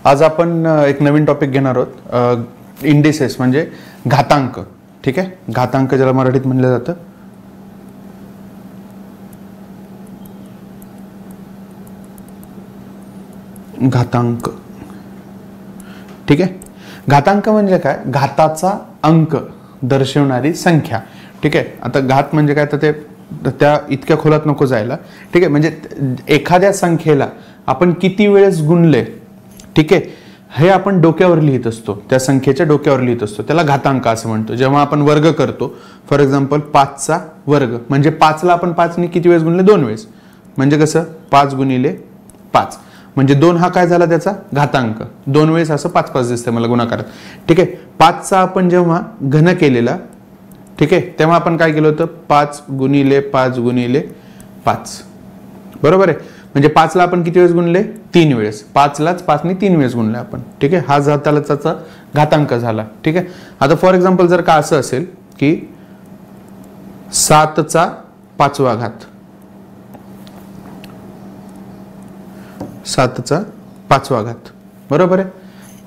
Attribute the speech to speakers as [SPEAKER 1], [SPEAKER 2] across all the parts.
[SPEAKER 1] आज आपण एक नवीन टॉपिक घेणार आहोत, इंडिसेस म्हणजे घातांक. ठीक आहे, घातांक ज्याला मराठीत म्हणलं जातं. घातांक. ठीक आहे, घातांक म्हणजे काय? घाताचा अंक दर्शवणारी संख्या. ठीक आहे, आता घात म्हणजे काय तर ते त्या इतक्या खोलात नको जायला. ठीक आहे, म्हणजे एखाद्या संख्येला आपण किती वेळेस गुणले, ठीक आहे, हे आपण डोक्यावर लिहित असतो, त्या संख्येच्या डोक्यावर लिहित असतो, त्याला घातांक असं म्हणतो. जेव्हा आपण वर्ग करतो, फॉर एक्झाम्पल 5चा वर्ग म्हणजे 5ला आपण 5ने किती वेळेस गुणले? 2 वेळेस. म्हणजे कसं? 5 गुणिले 5 म्हणजे 2 हा काय झाला त्याचा घातांक. 2 वेळेस असं 5 दिसतंय मला गुणाकारात. ठीक आहे, 5चा आपण जेव्हा घन केलेला, ठीक आहे, तेव्हा आपण काय केलं होतं? 5 गुणिले 5 गुणिले 5. बरोबर आहे. म्हणजे 5ला आपण किती वेळेस गुणले? 3 वेळेस. 5लाच 5ने 3 वेळेस गुणले आपण. ठीक आहे, हा झाला त्याचा घातांक झाला. ठीक आहे, आता फॉर एक्झाम्पल जर का असं असेल की 7चा 5वा घात, 7चा 5वा घात. बरोबर आहे.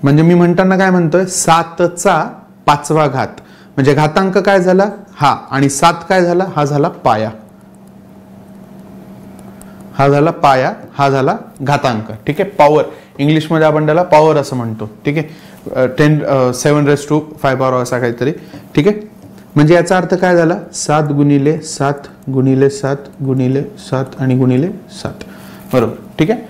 [SPEAKER 1] म्हणजे मी म्हणताना काय म्हणतोय? 7चा 5वा घात म्हणजे घातांक काय झाला? हा. आणि 7 काय झाला? हा झाला पाया. हा झाला पाया, हा झाला घातांक. ठीक आहे, पॉवर. इंग्लिशमध्ये आपण त्याला पॉवर असं म्हणतो. ठीक आहे, 7⁵ असा काहीतरी. ठीक आहे, म्हणजे याचा अर्थ काय झाला? 7 गुणिले 7 गुणिले 7 गुणिले 7 आणि गुणिले 7. बरोबर. ठीक आहे,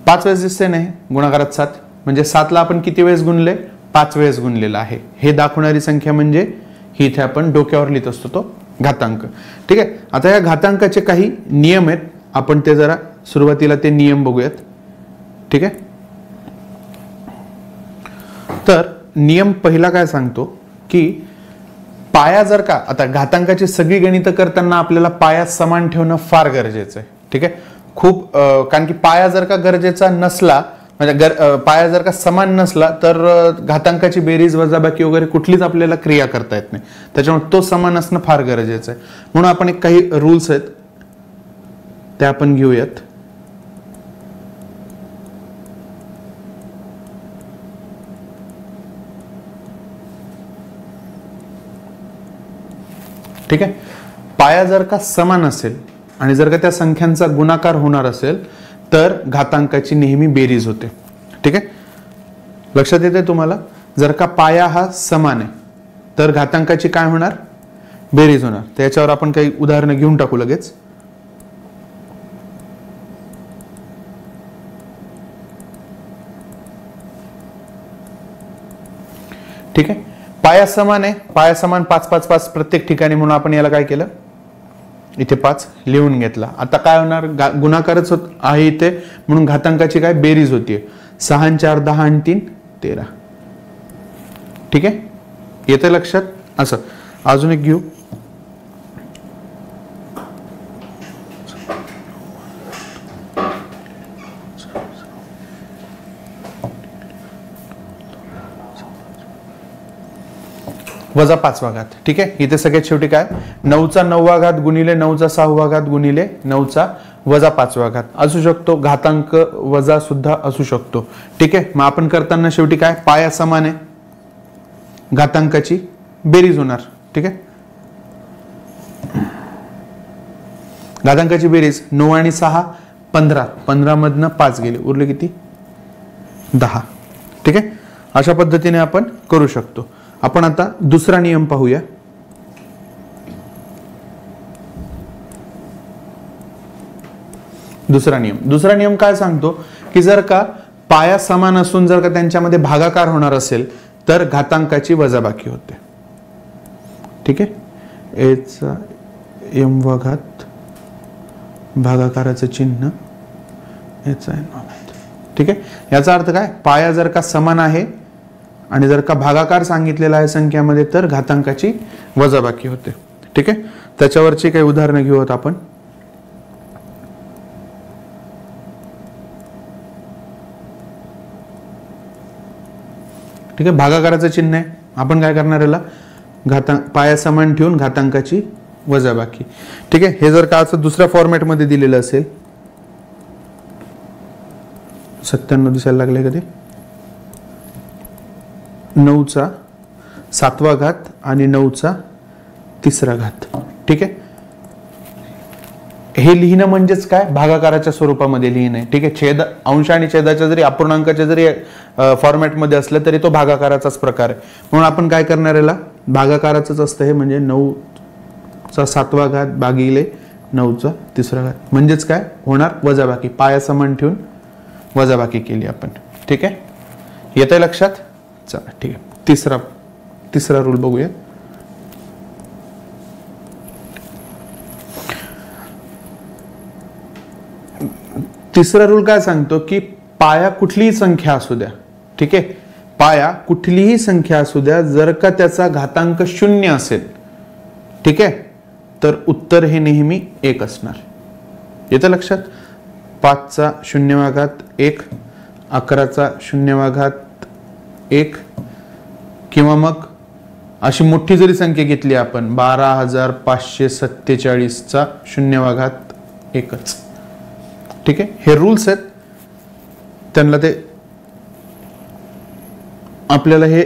[SPEAKER 1] 5 वेळेस दिसते नाही गुणाकारात 7. म्हणजे 7ला आपण किती वेळेस गुणले? 5 वेळेस गुणलेला आहे. हे दाखवणारी संख्या म्हणजे ही इथे आपण डोक्यावर लिहित असतो तो घातांक. ठीक आहे, आता या घातांकाचे काही नियम आहेत, आपण ते जरा सुरुवातीला ते नियम बघूयात. ठीक आहे, तर नियम पहिला काय सांगतो की पाया जर का, आता घातांकाची सगळी गणितं करताना आपल्याला पाया समान ठेवणं फार गरजेचं आहे. ठीक आहे, खूप, कारण की पाया जर का गरजेचा नसला, म्हणजे पाया जर का समान नसला तर घातांकाची बेरीज वजाबाकी वगैरे कुठलीच आपल्याला क्रिया करता येत नाही. त्याच्यामुळे तो समान असणं फार गरजेचं आहे. म्हणून आपण एक काही रूल्स आहेत ते आपण घेऊयात. ठीक आहे, पाया जर का समान असेल आणि जर का त्या संख्यांचा गुणाकार होणार असेल तर घातांकाची नेहमी बेरीज होते. ठीक आहे, लक्षात येते तुम्हाला? जर का पाया हा समान आहे तर घातांकाची काय होणार? बेरीज होणार. त्याच्यावर आपण काही उदाहरणं घेऊन टाकू लगेच. ठीक आहे, पाया समान आहे, पाया समान 5 5 5 प्रत्येक ठिकाणी, म्हणून आपण याला काय केलं? इथे 5 लिहून घेतला. आता काय होणार? गुणाकारच आहे इथे, म्हणून घातांकाची काय बेरीज होतीये. 6 आणि 4 10 आणि 3 13. ठीक आहे, येते लक्षात? असं अजून एक घेऊ. वजा 5वा घात. ठीक आहे, इथे सगळ्यात शेवटी काय? 9चा 9वा घात गुणिले 9चा 6वा घात गुणिले 9चा वजा 5वा घात असू शकतो. घातांक वजा सुद्धा असू शकतो. ठीक आहे, मग आपण करताना शेवटी काय? पाया समान आहे, घातांकाची बेरीज होणार. ठीक आहे, घातांकाची बेरीज 9 आणि 6 15, 15 मधनं 5 गेले, उरले किती? 10. ठीक आहे, अशा पद्धतीने आपण करू शकतो. आपण आता दुसरा नियम पाहूया. दुसरा नियम काय सांगतो की जर का पाया समान असून जर का त्यांच्यामध्ये भागाकार होणार असेल तर घातांकाची वजाबाकी होते. ठीक आहे, एचा m घात भागाकाराचं चिन्ह एचा n घात. ठीक आहे, याचा अर्थ काय? पाया जर का समान आहे आणि जर का भागाकार सांगितलेला आहे संख्यामध्ये तर घातांकाची वजाबाकी होते. ठीक आहे, त्याच्यावरची काही उदाहरणं घेऊयात आपण. ठीक आहे, भागाकाराचं चिन्ह आहे, आपण काय करणार याला? पाया समान ठेवून घातांकाची वजाबाकी. ठीक आहे, हे जर का असं दुसऱ्या फॉर्मॅटमध्ये दिलेलं असेल, 97 दिसायला लागले कधी? 9चा 7वा घात आणि 9चा 3रा घात. ठीक आहे, हे लिहिणं म्हणजेच काय, भागाकाराच्या स्वरूपामध्ये लिहिणं आहे. ठीक आहे, छेद अंश आणि छेदाच्या जरी अपूर्णांकाच्या जरी फॉर्मॅटमध्ये असलं तरी तो भागाकाराचाच प्रकार आहे. म्हणून आपण काय करणार याला, भागाकाराचंच असतं हे, म्हणजे 9चा 7वा घात भागिले 9चा 3रा घात. म्हणजेच काय होणार, वजाबाकी. पाया समान ठेवून वजाबाकी केली आपण. ठीक आहे, येतंय लक्षात. चला ठीक आहे, तिसरा रूल बघूया. तिसरा रूल काय सांगतो की पाया कुठलीही संख्या असू द्या. ठीक आहे, पाया कुठलीही संख्या असू द्या, जर का त्याचा घातांक 0 असेल, ठीक आहे, तर उत्तर हे नेहमी 1 असणार. येतं लक्षात. 5चा 0वा घात 1, 11चा 0वा घात 1, किंवा मग अशी मोठी जरी संख्या घेतली आपण 12,547चा 0वा घात 1च. ठीक आहे, हे रूल्स आहेत, त्यांना ते आपल्याला हे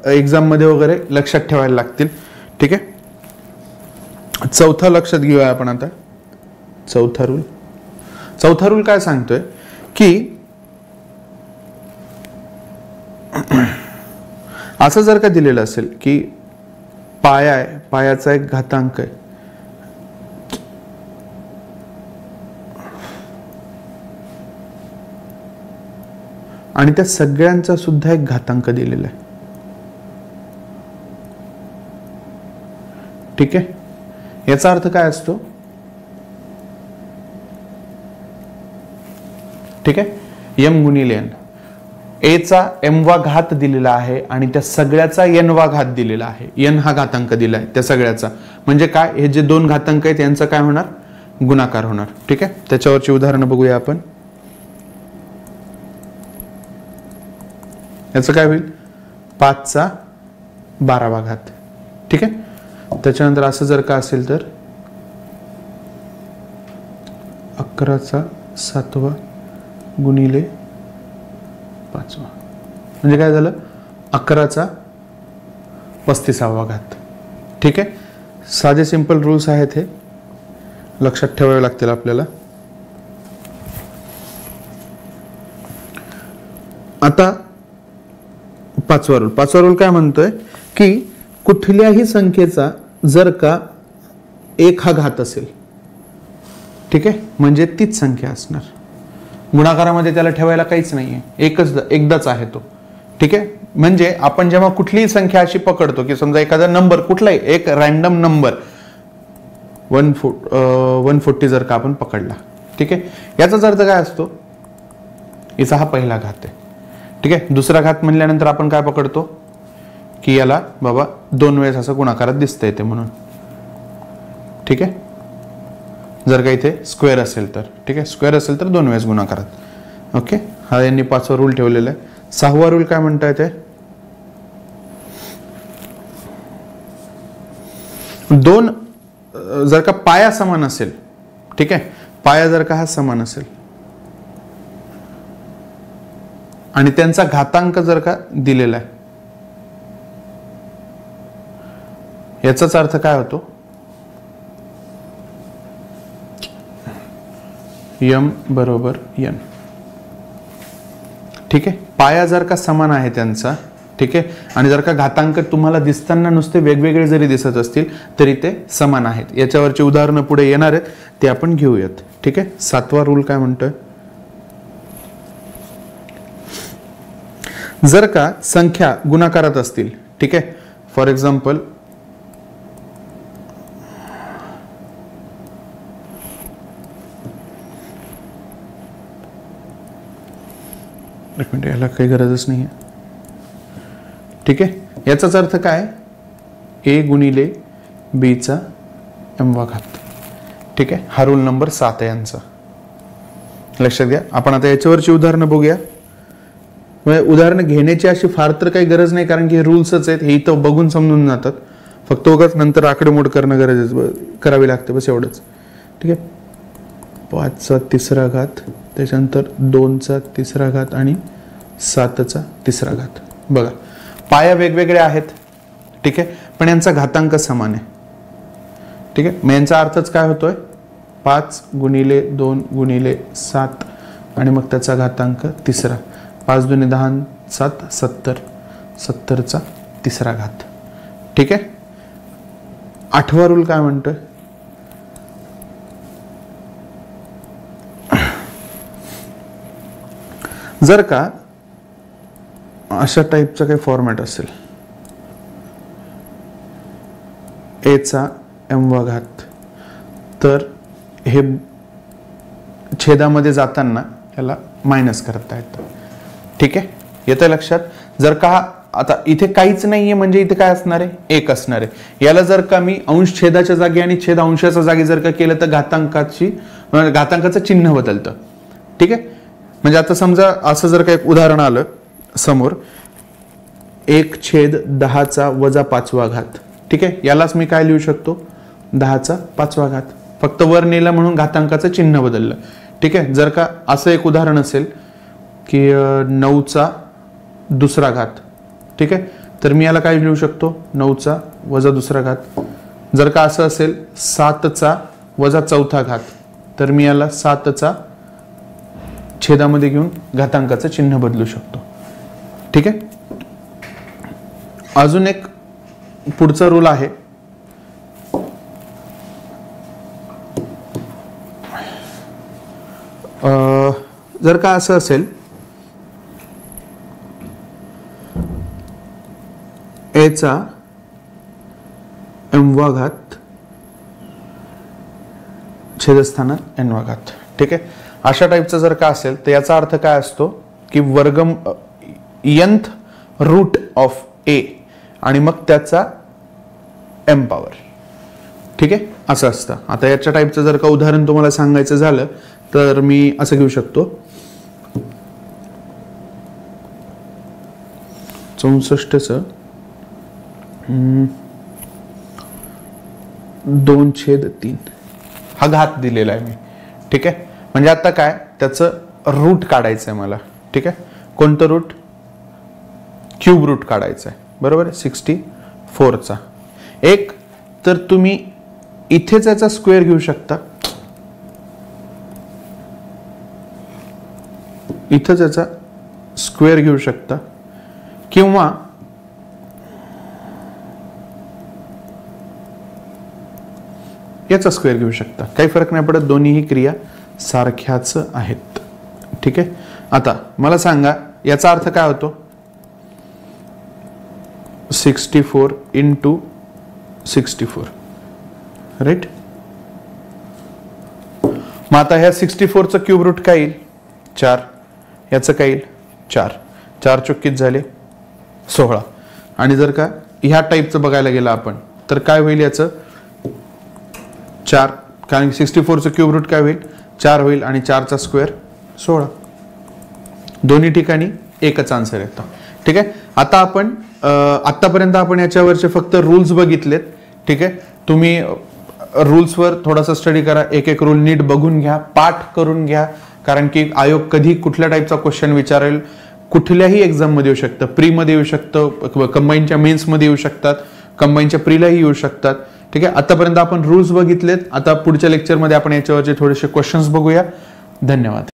[SPEAKER 1] एक्झाम मध्ये वगैरे लक्षात ठेवायला लागतील. ठीक आहे, चौथा लक्षात घेऊया आपण आता. चौथा रूल काय सांगतोय की असं जर का दिलेलं असेल की पाया आहे, पायाचा एक घातांक आहे, आणि त्या सगळ्यांचा सुद्धा एक घातांक दिलेला आहे. ठीक आहे, याचा अर्थ काय असतो, ठीक आहे, m गुणिले n. a चा m वा घात दिलेला आहे आणि त्या सगळ्याचा n वा घात दिलेला आहे. n हा घातांक दिलाय त्या सगळ्याचा, म्हणजे काय, हे जे दोन घातांक आहेत यांचा काय होणार, गुणाकार होणार. ठीक आहे, त्याच्यावरची उदाहरणं बघूया आपण. याचं काय होईल, 5चा 12वा घात. ठीक आहे, त्याच्यानंतर असं जर का असेल तर 11चा 7वा गुणिले 5वा, म्हणजे काय झालं, 11चा 35वा घात. ठीक आहे, साधे सिंपल रूल्स आहेत, हे लक्षात ठेवावे लागतील आपल्याला. आता पाचवा रूल काय म्हणतोय की कुठल्याही संख्येचा जर का 1 हा घात असेल, ठीक आहे, म्हणजे तीच संख्या असणार. गुणाकारामध्ये त्याला ठेवायला काहीच नाहीये, एकदाच आहे तो. ठीक आहे, म्हणजे आपण जेव्हा कुठलीही संख्या अशी पकडतो की समजा एखादा नंबर कुठलाही एक रॅन्डम नंबर 140 जर का आपण पकडला, ठीक आहे, याचाच अर्थ काय असतो, याचा हा पहिला घात आहे. ठीक आहे, दुसरा घात म्हणल्यानंतर आपण काय पकडतो की याला बाबा 2 वेळेस असं गुणाकारात दिसतं येते म्हणून. ठीक आहे, जर का इथे स्क्वेअर असेल तर, ठीक आहे, स्क्वेअर असेल तर 2 वेळेस गुणाकारात. ओके, हा यांनी 5वा रूल ठेवलेला आहे. 6वा रूल काय म्हणता येते, 2 जर का पाया समान असेल, ठीक आहे, पाया जर का हा समान असेल आणि त्यांचा घातांक जर का दिलेला आहे, याचाच अर्थ काय होतो, m बरोबर n. ठीक आहे, पाया जर का समान आहे त्यांचा, ठीक आहे, आणि जर का घातांक तुम्हाला दिसताना नुसते वेगवेगळे जरी दिसत असतील तरी ते समान आहेत. याच्यावरची उदाहरणं पुढे येणार आहेत, ते आपण घेऊयात. ठीक आहे, 7वा रूल काय म्हणतोय, जर का संख्या गुणाकारात असतील, ठीक आहे, फॉर एक्झाम्पल एक मिनिट, याला काही गरजच नाही आहे. ठीक आहे, याचाच अर्थ काय, a गुणिले b चा m वा घात. ठीक आहे, हा रूल नंबर 7 आहे यांचा, लक्षात घ्या. आपण आता याच्यावरची उदाहरणं बघूया. उदाहरणं घेण्याची अशी फार तर काही गरज नाही, कारण की हे रूल्सच आहेत, हे इथं बघून समजून जातात. फक्त उगाच नंतर आकडेमोड करणं गरजेचं करावी लागते, बस एवढंच. ठीक आहे, 5चा 3रा घात, त्याच्यानंतर 2चा 3रा घात आणि 7चा 3रा घात. बघा, पाया वेगवेगळे आहेत, ठीक आहे, पण यांचा घातांक समान आहे, ठीक आहे. मग यांचा अर्थच काय होतोय, 5 गुणिले 2 गुणिले 7 आणि मग त्याचा घातांक तिसरा, 5 दुने 10 7 70, 70चा तिसरा घात, ठीक आहे. 8वा रूल काय म्हणतोय, जर का अशा टाईपचा काही फॉर्मॅट असेल, a चा m घात, तर हे छेदामध्ये जाताना याला मायनस करता येतं, ठीक आहे. येतं लक्षात. जर का आता इथे काहीच नाहीये म्हणजे इथे काय असणार आहे, 1 असणार आहे. याला जर का मी अंश छेदाच्या जागी आणि छेद अंशाच्या जागी जर का केलं तर घातांकाचं चिन्ह बदलतं, ठीक आहे. म्हणजे आता समजा असं जर का एक उदाहरण आलं समोर, 1/10⁻⁵ घात, ठीक आहे. यालाच मी काय लिहू शकतो, 10⁵ घात, फक्त वर नेलं म्हणून घातांकाचं चिन्ह बदललं, ठीक आहे. जर का असं एक उदाहरण असेल की 9⁻² घात, ठीक आहे, तर मी याला काय लिहू शकतो, 9⁻² घात. जर का असं असेल 7⁻⁴ घात, तर मी याला 7चा छेदामध्ये घेऊन घातांकाचं चिन्ह बदलू शकतो, ठीक आहे. अजून एक पुढचा रूल आहे, जर का असं असेल a चा m घात छेदस्थानात n घात, ठीक आहे. अशा टाईपचं जर का असेल तर याचा अर्थ काय असतो की nth रूट ऑफ a आणि मग त्याचा m पॉवर, ठीक आहे, असं असतं. आता याच्या टाईपचं जर का उदाहरण तुम्हाला सांगायचं झालं तर मी असं घेऊ शकतो, 64चं 2/3 हा घात दिलेला आहे मी, ठीक आहे. म्हणजे आता काय त्याचं रूट काढायचं आहे मला, ठीक आहे. कोणतं रूट, क्यूब रूट काढायचं आहे, बरोबर आहे, 64चा. एक तर तुम्ही इथेच याचा स्क्वेअर घेऊ शकता, इथंच याचा स्क्वेअर घेऊ शकता, किंवा याचा स्क्वेअर घेऊ शकता, काही फरक नाही पडत, दोन्हीही क्रिया सारख्याच आहेत, ठीक आहे. आता मला सांगा याचा अर्थ काय होतो, 64 × 64, राईट. मग आता ह्या 64चं क्यूब रूट काय येईल, 4, याचं काय येईल 4, 4 चोक्कीत झाले 16. आणि जर का ह्या टाईपचं बघायला गेलं आपण तर काय होईल याचं 4, कारण 64चं क्यूब रूट काय होईल 4 होईल आणि 4चा स्क्वेअर 16. दोन्ही ठिकाणी एकच आन्सर येतो, ठीक आहे. आता आपण आतापर्यंत आपण याच्यावरचे फक्त रूल्स बघितलेत, ठीक आहे. तुम्ही रूल्सवर थोडासा स्टडी करा, एक एक रूल नीट बघून घ्या, पाठ करून घ्या, कारण की आयोग कधी कुठल्या टाईपचा क्वेश्चन विचारेल, कुठल्याही एक्झाम मध्ये येऊ शकतं, प्री मध्ये येऊ शकतं, कंबाईनच्या मेन्स मध्ये येऊ शकतात, कंबाईनच्या प्रीलाही येऊ शकतात, ठीक आहे. आतापर्यंत आपण रूल्स बघितलेत. आता पुढच्या लेक्चरमध्ये आपण याच्यावरचे थोडेसे क्वेश्चन्स बघूया. धन्यवाद.